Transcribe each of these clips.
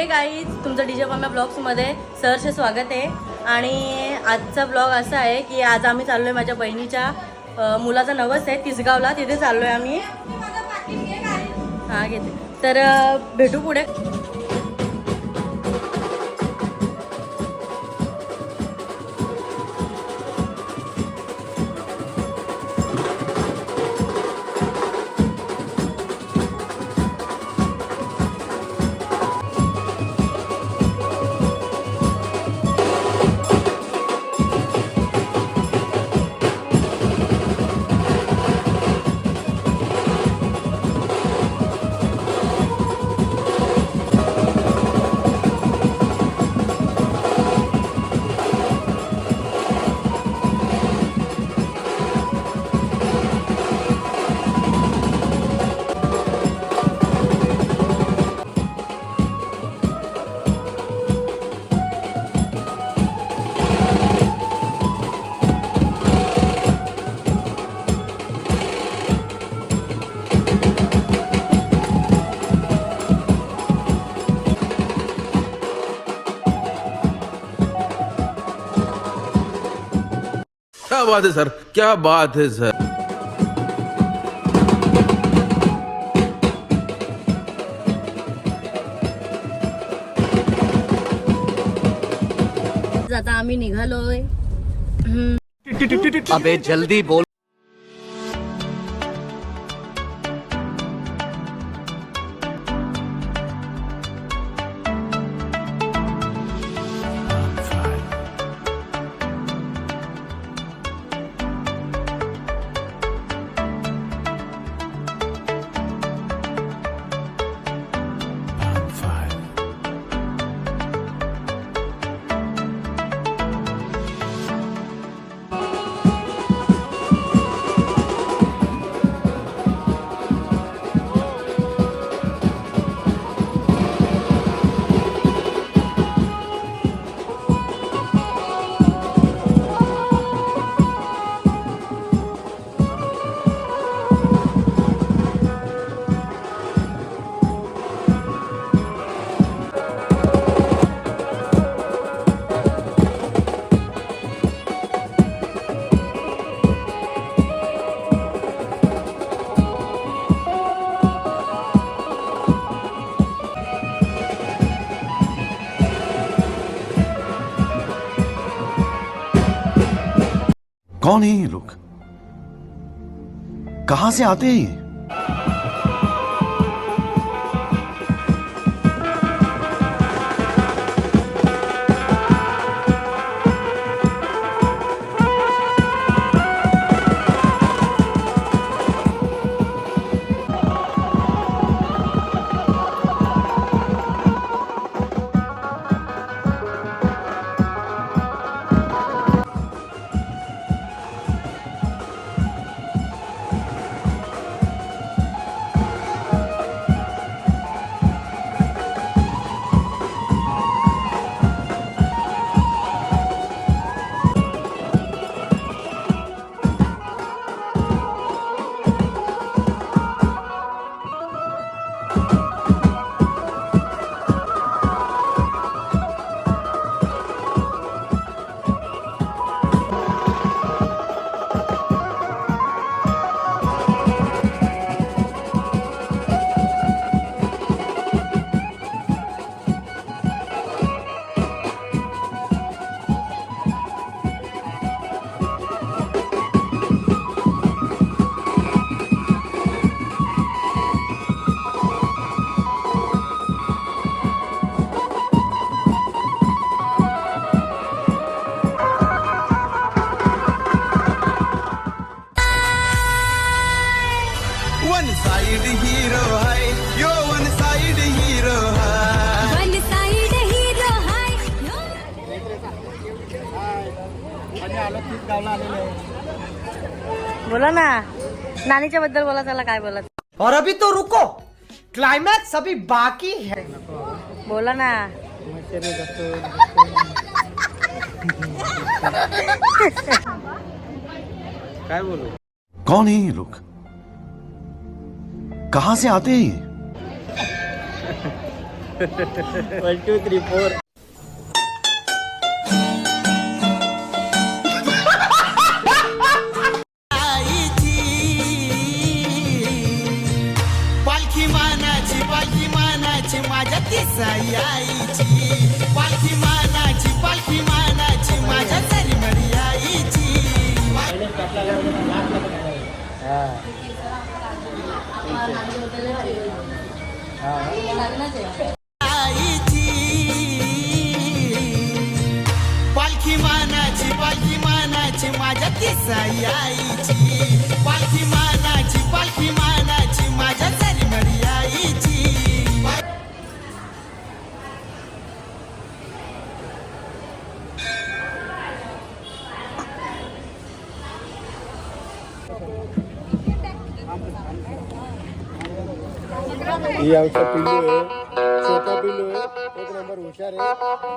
Guys, तुमचं DJ Pamya ब्लॉग्समध्ये सहर्ष स्वागत आहे. आणि आजचा ब्लॉग असा आहे की आज आम्ही चाललो आहे माझ्या बहिणीच्या मुलाचा नवस आहे तिसगावला, तिथे चाललो आहे आम्ही. हां घेते, तर भेटू पुढे. क्या बात है सर, क्या बात है सर. आता आम्ही निघालोय. अबे जल्दी बोल. कौन है ये लोग? कहां से आते हैं ये? वन साइड हीरो है यो, वन साइड हीरो है, वन साइड हीरो है. बोला ना, नानीच्या बद्दल बोला, त्याला काय बोलत. और अभी तो रुको, क्लाइमैक्स अभी बाकी है. बोला ना. काय बोलू? कौन है ये लोग? कहां से आते हैं ये? 1 2 3 4 पालखी मानाची माझ्या तिसाई आईची पालखी मानाची माझ्या सरीमडी आईची पालखी मानाची माझ्या तिसाई आईची पालखी मानाची माझ्या सरीमडी आईची ही आमचा पिल्लू आहे छोटा पिल्लू आहे एक नंबर हुशार आहे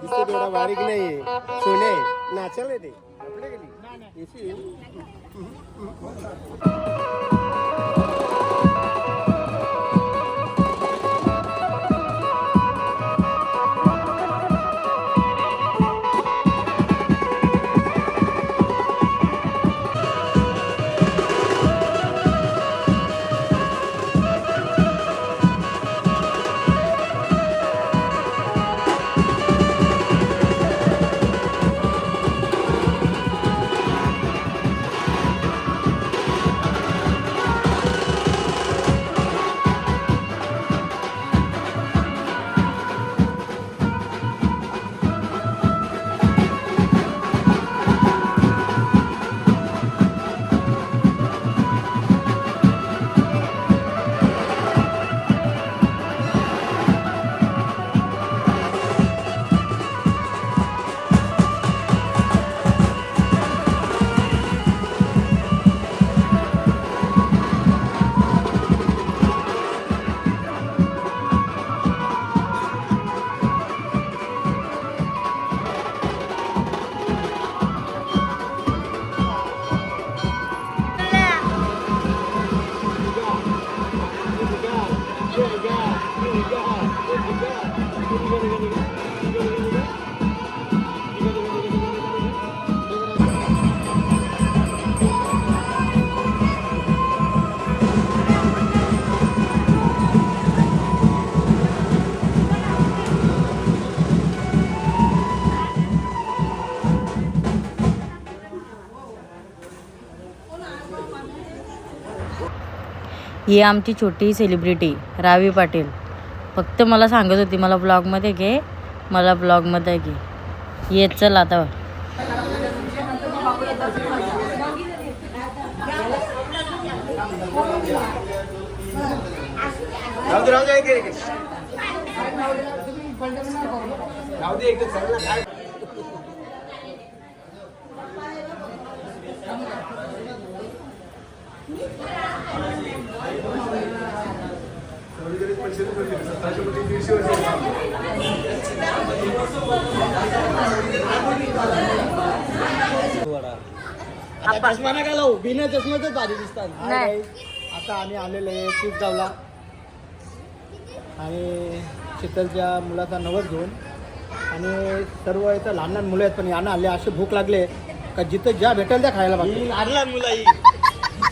दिसतो थोडा बारीक नाहीये सोने आहे नाचायला ते आपल्या गेली येशील ही आमची छोटी सेलिब्रिटी रावी पाटील फक्त मला सांगत होती मला ब्लॉगमध्ये घे मला ब्लॉगमध्ये घे येत चल आता चष्मा नका लावू बिना चष्म्याच भारी दिसतात आता आम्ही आलेलो आहे चिपगावला आणि शीतलच्या मुलाचा नवस घेऊन आणि सर्व इथं लहान लहान मुलं आहेत पण यांना आले असे भूक लागले का जिथं ज्या भेटेल त्या खायला बघतात लहान लहान मुलं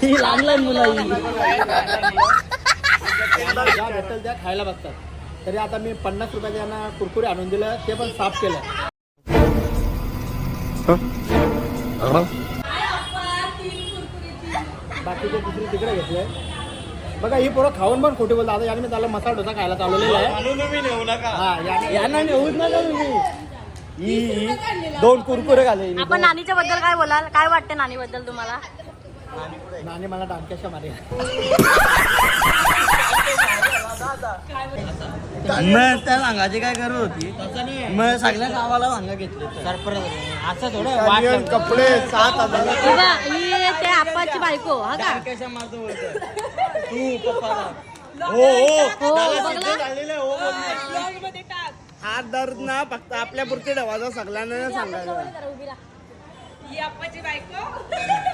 ही लहान लहान मुलं ज्या भेटेल त्या खायला बघतात तरी आता मी 50 रुपयाचे यांना कुरकुरे आणून दिलं ते पण साफ केलं बाकीचे दुसरी तिकडे घेतले बघा ही पोरं खाऊन पण खोटे बोलतात आता याने मी त्याला मसाला डोसा खायला चालवलेला आहे यांना नेऊच नका तुम्ही ही 2 कुरकुरे घाले आपण नानीच्या बद्दल काय बोलाल काय वाटते नानी बद्दल तुम्हाला नानी मला डांक्याशा मारे मग त्या सांगायची काय गरज होती मग सगळ्या गावाला सांगा घेतले असं थोडं कपडे 7,000 ही ते आप्पाची बायको हा का कशा माझं बोलतो तू पप्पाला हात धरत ना फक्त आपल्या पुरते ठेवायचा सगळ्यांना सांगायचं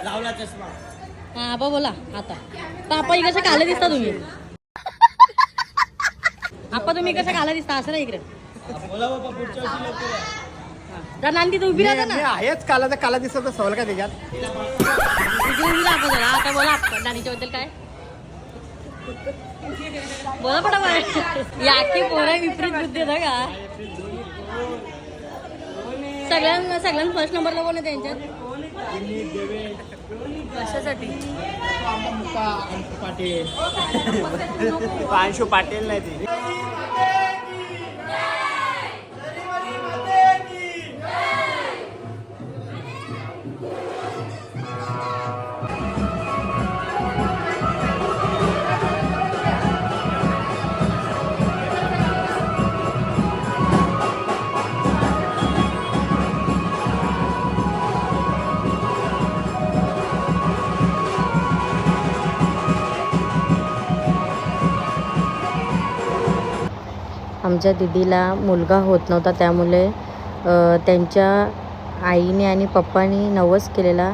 लावला चष्मा हा आप्पा बोला आता तर आप्पा इकडचे काले दिसता तुम्ही आपा तुम्ही कसं खाला दिसता असं ना इकडे बोला बाबा पुढच्या वर्षी लवकर या. जर नांदी तर उभी राहता मी ना आहेच काला तर काला दिसत सवाल का त्याच्यात इकडे उभी राहा जरा आता बोला नानीच्या बद्दल काय बोला पटापट या की पोरं विपरीत बुद्धी येतं का सगळ्यांना फर्स्ट नंबरला कोण आहे त्यांच्यात कशासाठी पांशू पाटील नाही ती आमच्या दीदीला मुलगा होत नव्हता त्यामुळे त्यांच्या आईने आणि पप्पानी नवस केलेला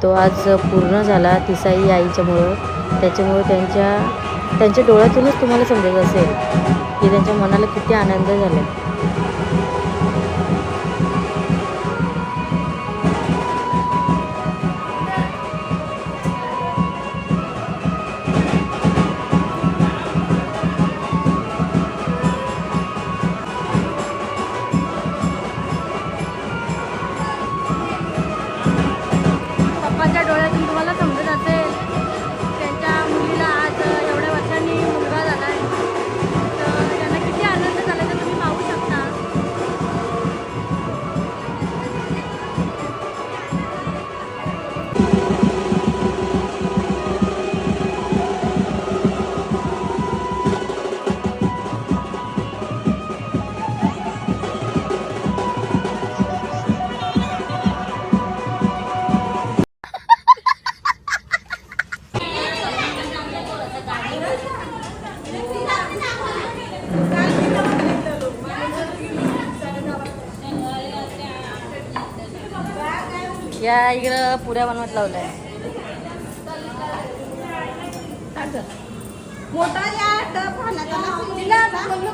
तो आज पूर्ण झाला तिसाई आईच्यामुळं त्याच्यामुळं त्यांच्या डोळ्यातूनच तुम्हाला समजत असेल की त्यांच्या मनाला किती आनंद झाला पप्पाच्या डोळ्यातून तुम्हाला समजत असेल त्यांच्या मुलीला आज एवढ्या वर्षांनी मुलगा झाला आहे तर त्यांना किती आनंद झाला तर तुम्ही पाहू शकता या इकडं पुऱ्या बनवत लावल्या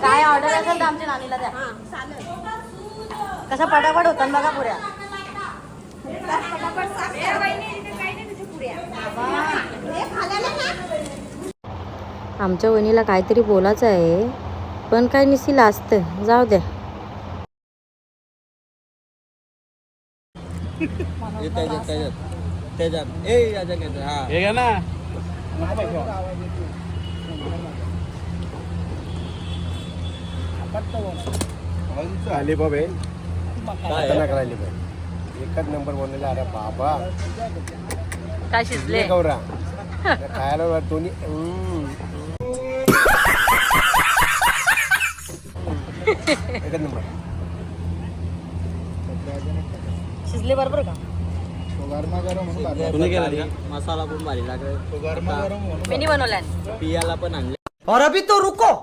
काय ऑर्डर असेल तर आमच्या नानीला द्या कसा पटापट होता बघा पुऱ्या आमच्या वहिनीला काहीतरी बोलायचं आहे पण काय निसी लाजतं जाऊ द्या त्याच्यात ए याच्या घेतो हा हे घ्या ना अलिबाब आहे खतरनाक अलिबाब एकच नंबर बनलेला अरे बाबा काय शिजले गौरा खायला दोन्ही एकच नंबर शिजले बरोबर का तुम्ही केला मसाला पण भारी लागला मी बनवल्या पियाला पण आणले और अभी तो रुको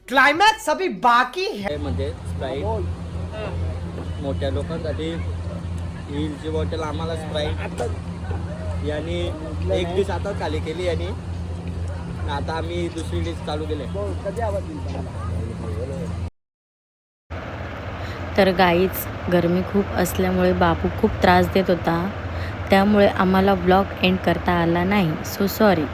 क्लाइमैक्स अभी बाकी है म्हणजे स्प्राईट मोठ्या लोकांसाठी हिलची बॉटल आम्हाला स्प्राईट यांनी एक डिश आता खाली केली आणि आता आम्ही दुसरी डिश चालू केली तर गाईच गरमी खूप असल्यामुळे बापू खूप त्रास देत होता त्यामुळे आम्हाला ब्लॉग एंड करता आला नाही सो सॉरी